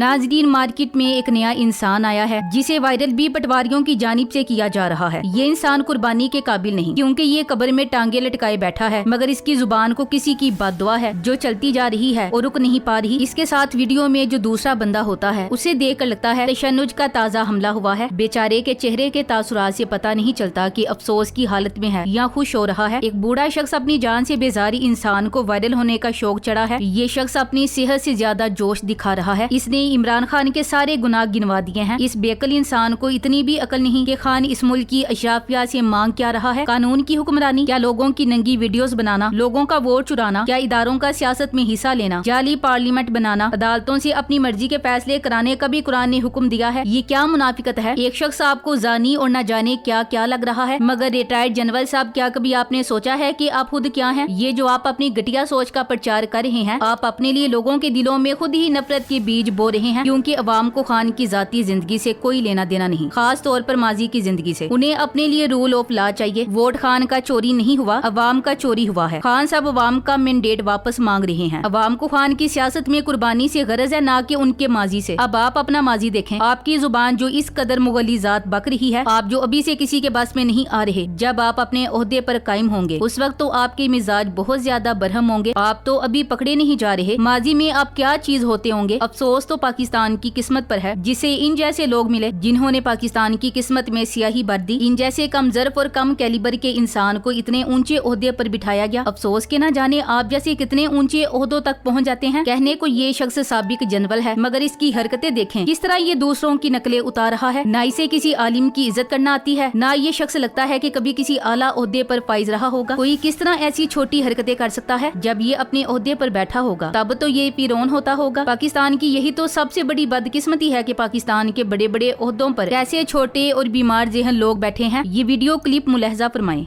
नाज़रीन, मार्केट में एक नया इंसान आया है जिसे वायरल भी पटवारियों की जानिब से किया जा रहा है। ये इंसान कुर्बानी के काबिल नहीं, क्योंकि ये कब्र में टांगे लटकाए बैठा है, मगर इसकी जुबान को किसी की बद्दुआ है जो चलती जा रही है और रुक नहीं पा रही। इसके साथ वीडियो में जो दूसरा बंदा होता है उसे देख कर लगता है तशन्नुज का ताज़ा हमला हुआ है। बेचारे के चेहरे के तासुरात से पता नहीं चलता कि अफसोस की हालत में है या खुश हो रहा है। एक बूढ़ा शख्स अपनी जान से बेजारी इंसान को वायरल होने का शौक चढ़ा है। ये शख्स अपनी सेहत से ज्यादा जोश दिखा रहा है। इसने इमरान खान के सारे गुनाह गिनवा दिए हैं। इस बेअक्ल इंसान को इतनी भी अकल नहीं कि खान इस मुल्क की अशराफिया से मांग क्या रहा है। कानून की हुक्मरानी, क्या लोगों की नंगी वीडियोस बनाना, लोगों का वोट चुराना, क्या इदारों का सियासत में हिस्सा लेना, जाली पार्लियामेंट बनाना, अदालतों से अपनी मर्जी के फैसले कराने का भी कुरान ने हुक्म दिया है। ये क्या मुनाफिकत है। एक शख्स आपको जानी और न जाने क्या क्या लग रहा है। मगर रिटायर्ड जनरल साहब, क्या कभी आपने सोचा है कि आप खुद क्या हैं? ये जो आप अपनी घटिया सोच का प्रचार कर रहे हैं, आप अपने लिए लोगों के दिलों में खुद ही नफरत के बीज बो रहे हैं, क्योंकि अवाम को खान की जाती जिंदगी से कोई लेना देना नहीं, खास तौर पर माजी की जिंदगी से। उन्हें अपने लिए रूल ऑफ लॉ चाहिए। वोट खान का चोरी नहीं हुआ, अवाम का चोरी हुआ है। खान साहब अवाम का मैंडेट वापस मांग रहे हैं। अवाम को खान की सियासत में कुर्बानी से गरज है, ना कि उनके माजी से। अब आप अपना माजी देखें। आपकी जुबान जो इस कदर मुगली जात बक रही है, आप जो अभी से किसी के बस में नहीं आ रहे, जब आप अपने ओहदे पर कायम होंगे उस वक्त तो आपके मिजाज बहुत ज्यादा बरहम होंगे। आप तो अभी पकड़े नहीं जा रहे। माजी में आप क्या चीज होते होंगे। अफसोस तो पाकिस्तान की किस्मत पर है जिसे इन जैसे लोग मिले, जिन्होंने पाकिस्तान की किस्मत में स्याही भर दी। इन जैसे कम ज़र्फ और कम कैलिबर के इंसान को इतने ऊंचे ओहदे पर बिठाया गया। अफसोस के न जाने आप जैसे कितने ऊंचे ओहदों तक पहुंच जाते हैं। कहने को ये शख्स साबिक जनरल है, मगर इसकी हरकतें देखें, किस तरह ये दूसरों की नकलें उतार रहा है। ना इसे किसी आलिम की इज्जत करना आती है, ना ये शख्स लगता है कि कभी किसी आला ओहदे पर फाइज रहा होगा। कोई किस तरह ऐसी छोटी हरकतें कर सकता है। जब ये अपने ओहदे पर बैठा होगा तब तो ये पीरोन होता होगा। पाकिस्तान की यही तो सबसे बड़ी बदकिस्मती है कि पाकिस्तान के बड़े बड़े ओहदों पर कैसे छोटे और बीमार ज़हन लोग बैठे हैं। ये वीडियो क्लिप मुलाहजा फरमाएं।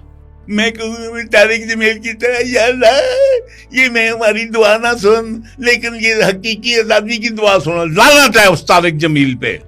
मैं कहूँ तारिक जमील की तरह, या अल्लाह ये मैं हमारी दुआ ना सुन, लेकिन ये हकीकी आजादी की दुआ सुनो। लानत है उस तारिक जमील पे,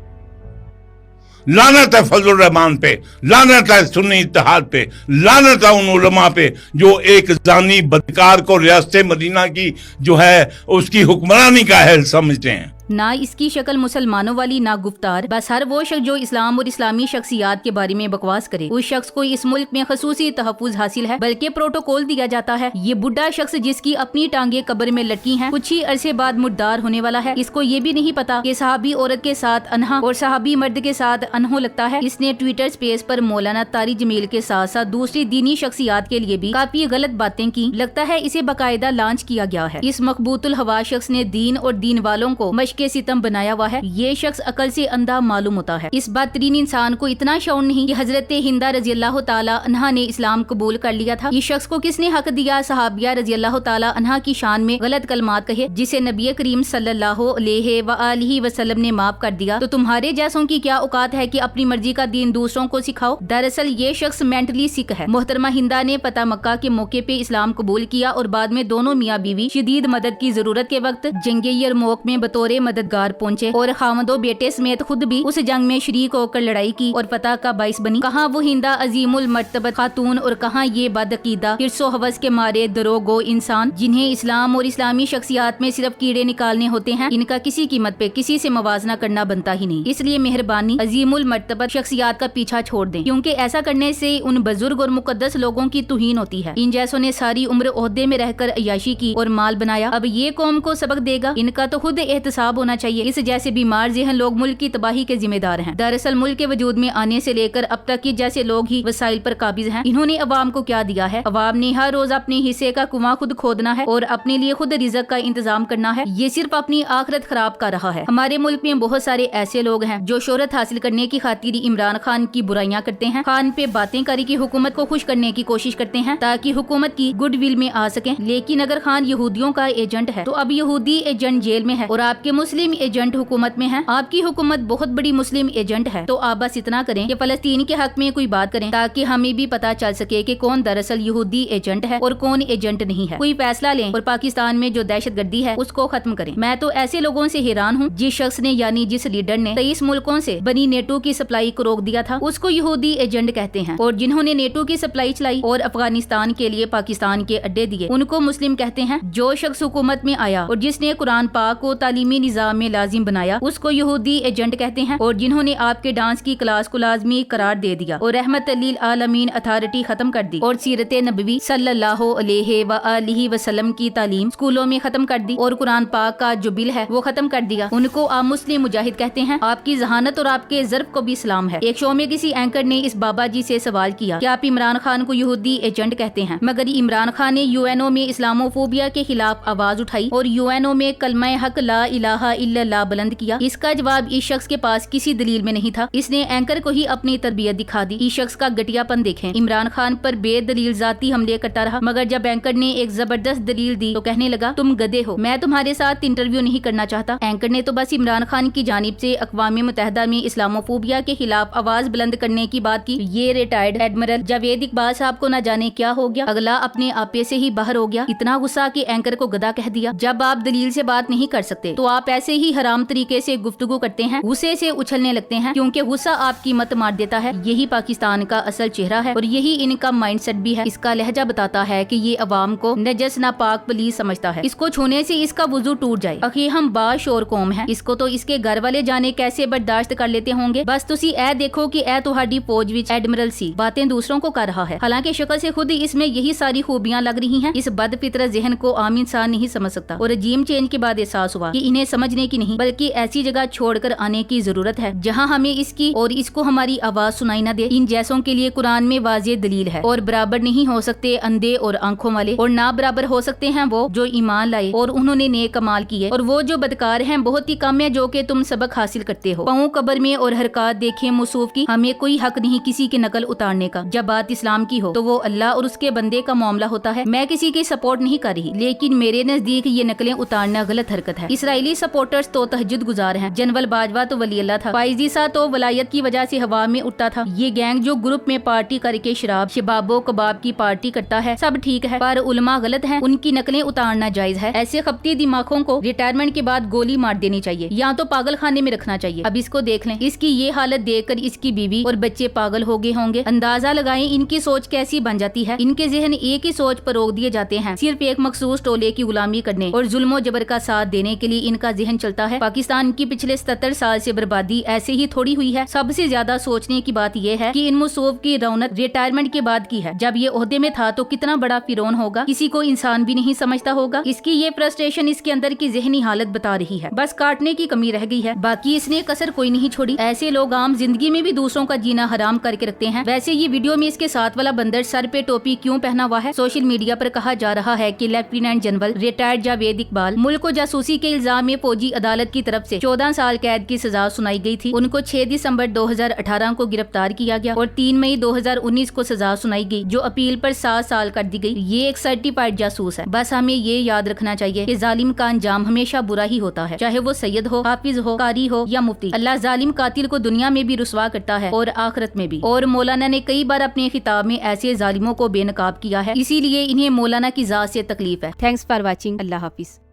लानत है फजल रहमान पे, लानत है सुन्नी इत्तेहाद पे, लानत है उन उलमा पे जो एक जानी बदकार को रियासत मदीना की जो है उसकी हुक्मरानी का अहल समझते हैं। ना इसकी शक्ल मुसलमानों वाली, ना गुफ्तार। बस हर वो शख्स जो इस्लाम और इस्लामी शख्सियात के बारे में बकवास करे, उस शख्स को इस मुल्क में खसूसी तहफ़्फ़ुज़ हासिल है, बल्कि प्रोटोकॉल दिया जाता है। ये बुढ़ा शख्स जिसकी अपनी टांगे कब्र में लटकी हैं, कुछ ही अरसे बाद मुर्दार होने वाला है। इसको ये भी नहीं पता कि सहाबी औरत के साथ अनहा और सहाबी मर्द के साथ अनहो लगता है। इसने ट्विटर स्पेस पर मौलाना तारिक जमील के साथ साथ दूसरी दीनी शख्सियात के लिए भी काफी गलत बातें की। लगता है इसे बाकायदा लॉन्च किया गया है। इस मकबूतुल हवा शख्स ने दीन और दीन वालों को के सितम बनाया हुआ है। ये शख्स अकल से अंधा मालूम होता है। इस बदतरीन इंसान को इतना शौर नहीं कि हजरत हिंदा रजी अल्लाह ताला अन्हा ने इस्लाम कबूल कर लिया था। इस शख्स को किसने हक दिया सहाबिया रजी अल्लाह ताला अन्हा की शान में गलत कलमात कहे, जिसे नबी करीम सल्लल्लाहु अलैहि वसल्लम ने माफ कर दिया। तो तुम्हारे जैसों की क्या औकात है कि अपनी मर्जी का दीन दूसरों को सिखाओ। दरअसल ये शख्स मेंटली सिक है। मोहतरमा हिंदा ने पता मक्का के मौके पे इस्लाम कबूल किया और बाद में दोनों मियाँ बीवी शदीद मदद की जरूरत के वक्त जंगे यरमौक में बतौर मददगार पहुंचे और खामदो बेटे समेत खुद भी उस जंग में शरीक होकर लड़ाई की और फतह का बाइस बनी। कहाँ वो हिंदा अजीमुल मर्तबत खातून और कहाँ ये बदअकीदा हिर्सो हवस के मारे दरोगो इंसान, जिन्हें इस्लाम और इस्लामी शख्सियात में सिर्फ कीड़े निकालने होते हैं। इनका किसी कीमत पे किसी से मवाजना करना बनता ही नहीं। इसलिए मेहरबानी अजीमुल मर्तबत शख्सियात का पीछा छोड़ दें, क्योंकि ऐसा करने से उन बुजुर्ग और मुकद्दस लोगों की तुहीन होती है। इन जैसों ने सारी उम्र ओहदे में रहकर अयाशी की और माल बनाया। अब ये कौम को सबक देगा। इनका तो खुद एहतसाब होना चाहिए। इस जैसे बीमार ज़हन लोग मुल्क की तबाही के जिम्मेदार हैं। दरअसल मुल्क के वजूद में आने से लेकर अब तक के जैसे लोग ही वसाइल पर काबिज हैं। इन्होंने अवाम को क्या दिया है? अवाम ने हर रोज अपने हिस्से का कुआं खुद खोदना है और अपने लिए खुद रिज़्क का इंतजाम करना है। ये सिर्फ अपनी आखिरत खराब कर रहा है। हमारे मुल्क में बहुत सारे ऐसे लोग हैं जो शोहरत हासिल करने की खातिर इमरान खान की बुराइयां करते हैं, खान पे बातें करी की हुकूमत को खुश करने की कोशिश करते हैं ताकि हुकूमत की गुडविल में आ सके। लेकिन अगर खान यहूदियों का एजेंट है तो अब यहूदी एजेंट जेल में है और आपके मुस्लिम एजेंट हुकूमत में है। आपकी हुकूमत बहुत बड़ी मुस्लिम एजेंट है। तो आप बस इतना करें कि फलस्तीन के हक में कोई बात करें, ताकि हमें भी पता चल सके कि कौन दरअसल यहूदी एजेंट है और कौन एजेंट नहीं है। कोई फैसला लें और पाकिस्तान में जो दहशतगर्दी है उसको खत्म करें। मैं तो ऐसे लोगों से हैरान हूँ जिस शख्स ने यानी जिस लीडर ने 23 मुल्कों से बनी नेटो की सप्लाई को रोक दिया था, उसको यहूदी एजेंट कहते हैं। और जिन्होंने नेटो की सप्लाई चलाई और अफगानिस्तान के लिए पाकिस्तान के अड्डे दिए, उनको मुस्लिम कहते हैं। जो शख्स हुकूमत में आया और जिसने कुरान पाक को तालीमी نظام میں لازم بنایا اس کو یہودی ایجنٹ کہتے ہیں، اور جنہوں نے آپ کے ڈانس کی کلاس کو لازمی قرار دے دیا اور رحمت للعالمین اتھارٹی ختم کر دی اور سیرت نبوی صلی اللہ علیہ وآلہ وسلم کی تعلیم اسکولوں میں ختم کر دی اور قرآن پاک کا جو بل ہے وہ ختم کر دیا، ان کو آپ مسلم مجاہد کہتے ہیں۔ آپ کی ذہانت اور آپ کے ضرب کو بھی سلام ہے۔ ایک شو میں کسی اینکر نے اس بابا جی سے سوال کیا کہ آپ عمران خان کو یہودی ایجنٹ کہتے ہیں، مگر عمران خان نے UNO میں اسلاموفوبیا کے خلاف آواز اٹھائی اور UNO میں کلمہ حق لا الہ الا اللہ بلند کیا۔ اس کا جواب اس شخص کے پاس کسی دلیل میں نہیں تھا، اس نے اینکر کو ہی اپنی تربیت دکھا دی۔ اس شخص کا گٹیا پن دیکھیں، عمران خان پر بے دلیل ذاتی حملے کرتا رہا، مگر جب اینکر نے ایک زبردست دلیل دی تو کہنے لگا تم گدھے ہو، میں تمہارے ساتھ انٹرویو نہیں کرنا چاہتا۔ اینکر نے تو بس عمران خان کی جانب سے اقوام متحدہ میں اسلاموفوبیا کے خلاف آواز بلند کرنے کی بات کی۔ یہ ریٹائرڈ ایڈمرل جاوید اقبال صاحب کو نہ جانے کیا ہو گیا، اگلا اپنے آپے سے ہی باہر ہو گیا، اتنا غصہ کہ اینکر کو گدھا کہہ دیا۔ جب آپ دلیل سے بات نہیں کر سکتے تو آپ ایسے ہی حرام طریقے سے گفتگو کرتے ہیں، غصے سے اچھلنے لگتے ہیں، کیونکہ غصہ آپ کی مت مار دیتا ہے۔ یہی پاکستان کا اصل چہرہ ہے اور یہی ان کا مائنڈ سیٹ بھی ہے۔ اس کا لہجہ بتاتا ہے کہ یہ عوام کو نجس ناپاک پلیز سمجھتا ہے، اس کو چھونے سے اس کا وضو ٹوٹ جائے۔ اخی ہم باشعور قوم ہیں، اس کو تو اس کے گھر والے جانے کیسے برداشت کر لیتے ہوں گے۔ بس تسی اے دیکھو کہ اے تہاڈی فوج وچ ایڈمرل سی باتیں دوسروں کو کر رہا ہے، حالانکہ شکل سے خود اس میں یہی ساری خوبیاں لگ رہی ہیں۔ اس بد فطرت ذہن کو عام انسان نہیں سمجھ سکتا، اور رجیم چینج کے بعد احساس ہوا کہ انہیں سمجھنے کی نہیں بلکہ ایسی جگہ چھوڑ کر آنے کی ضرورت ہے جہاں ہمیں اس کی اور اس کو ہماری آواز سنائی نہ دے۔ ان جیسوں کے لیے قرآن میں واضح دلیل ہے، اور برابر نہیں ہو سکتے اندھے اور آنکھوں والے، اور نہ برابر ہو سکتے ہیں وہ جو ایمان لائے اور انہوں نے نیک کمال کیے، اور وہ جو بدکار ہیں بہت ہی کم ہے جو کہ تم سبق حاصل کرتے ہو۔ پاؤں قبر میں اور حرکات دیکھیں موصوف کی، ہمیں کوئی حق نہیں کسی کی نقل اتارنے کا۔ جب بات اسلام کی ہو تو وہ اللہ اور اس کے بندے کا معاملہ ہوتا ہے۔ میں کسی کی سپورٹ نہیں کر رہی، لیکن میرے نزدیک یہ نقلیں اتارنا غلط حرکت ہے۔ اسرائیلی سپورٹرز تو تہجد گزار ہیں، جنرل باجوہ تو ولی اللہ تھا، فائزیسا تو ولایت کی وجہ سے ہوا میں اٹھتا تھا۔ یہ گینگ جو گروپ میں پارٹی کر کے شراب شباب و کباب کی پارٹی کرتا ہے سب ٹھیک ہے، پر علماء غلط ہیں، ان کی نقلیں اتارنا جائز ہے۔ ایسے خپتی دماغوں کو ریٹائرمنٹ کے بعد گولی مار دینی چاہیے یا تو پاگل خانے میں رکھنا چاہیے۔ اب اس کو دیکھ لیں، اس کی یہ حالت دیکھ کر اس کی بیوی اور بچے پاگل ہو گئے ہوں گے۔ اندازہ لگائیں ان کی سوچ کیسی بن جاتی ہے۔ ان کے ذہن ایک ہی سوچ پر روک دیے جاتے ہیں، صرف ایک مخصوص ٹولے کی غلامی کرنے اور ظلم و جبر کا ساتھ دینے کے لیے ان کا ذہن چلتا ہے۔ پاکستان کی پچھلے 77 سال سے بربادی ایسے ہی تھوڑی ہوئی ہے۔ سب سے زیادہ سوچنے کی بات یہ ہے کہ ان مصوف کی رونق ریٹائرمنٹ کے بعد کی ہے۔ جب یہ عہدے میں تھا تو کتنا بڑا فرعون ہوگا، کسی کو انسان بھی نہیں سمجھتا ہوگا۔ اس کی یہ فرسٹریشن اس کے اندر کی ذہنی حالت بتا رہی ہے، بس کاٹنے کی کمی رہ گئی ہے، باقی اس نے کسر کوئی نہیں چھوڑی۔ ایسے لوگ عام زندگی میں بھی دوسروں کا جینا حرام کر کے رکھتے ہیں۔ ویسے یہ ویڈیو میں اس کے ساتھ والا بندر سر پہ ٹوپی کیوں پہنا ہوا ہے؟ سوشل میڈیا پر کہا جا رہا ہے کہ lieutenant general retired Javed Iqbal Malik کو جاسوسی کے الزام میں فوجی عدالت کی طرف سے 14 سال قید کی سزا سنائی گئی تھی۔ ان کو 6 دسمبر 2018 کو گرفتار کیا گیا اور 3 مئی 2019 کو سزا سنائی گئی جو اپیل پر 7 سال کر دی گئی۔ یہ ایک سرٹیفائڈ جاسوس ہے۔ بس ہمیں یہ یاد رکھنا چاہیے کہ ظالم کا انجام ہمیشہ برا ہی ہوتا ہے، چاہے وہ سید ہو، حافظ ہو، قاری ہو یا مفتی۔ اللہ ظالم قاتل کو دنیا میں بھی رسوا کرتا ہے اور آخرت میں بھی، اور مولانا نے کئی بار اپنے خطاب میں ایسے ظالموں کو بے نقاب کیا ہے، اسی لیے انہیں مولانا کی ذات سے تکلیف ہے۔ تھینکس فار واچنگ، اللہ حافظ۔